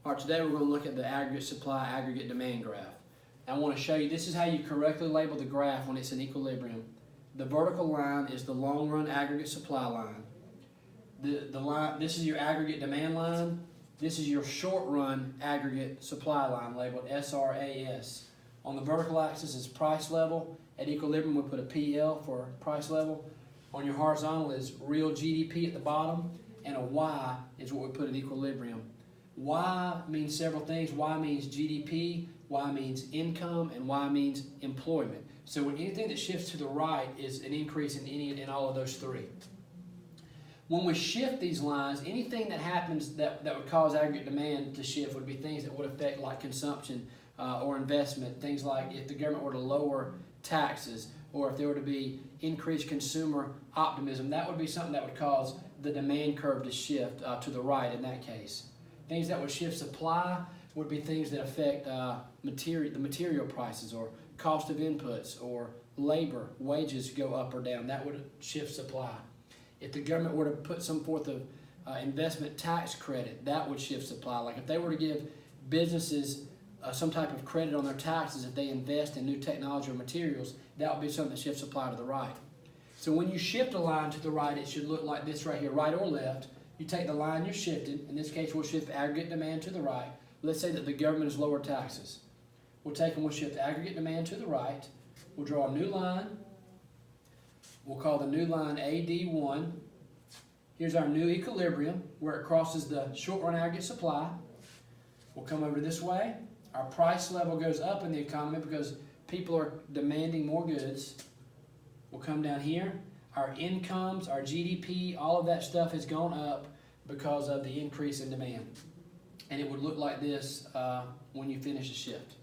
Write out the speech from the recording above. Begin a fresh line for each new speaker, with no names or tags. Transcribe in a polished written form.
All right, today we're going to look at the aggregate supply, aggregate demand graph. I want to show you, this is how you correctly label the graph when it's in equilibrium. The vertical line is the long run aggregate supply line. The line, this is your aggregate demand line. This is your short run aggregate supply line labeled SRAS. On the vertical axis is price level. At equilibrium we put a PL for price level. On your horizontal is real GDP at the bottom, and a Y is what we put at equilibrium. Y means several things. Y means GDP, Y means income, and Y means employment. So when anything that shifts to the right is an increase in all of those three. When we shift these lines, anything that happens that would cause aggregate demand to shift would be things that would affect like consumption or investment. Things like if the government were to lower taxes, or if there were to be increased consumer optimism, that would be something that would cause the demand curve to shift to the right in that case. Things that would shift supply would be things that affect the material prices, or cost of inputs, or labor, wages go up or down. That would shift supply. If the government were to put some forth of investment tax credit, that would shift supply. Like if they were to give businesses some type of credit on their taxes if they invest in new technology or materials, that would be something that shifts supply to the right. So when you shift a line to the right, it should look like this right here, right or left. You take the line you're shifting. In this case, we'll shift aggregate demand to the right. Let's say that the government has lowered taxes. We'll take and we'll shift aggregate demand to the right. We'll draw a new line. We'll call the new line AD1. Here's our new equilibrium where it crosses the short run aggregate supply. We'll come over this way. Our price level goes up in the economy because people are demanding more goods. We'll come down here. Our incomes, our GDP, all of that stuff has gone up because of the increase in demand. And it would look like this when you finish the shift.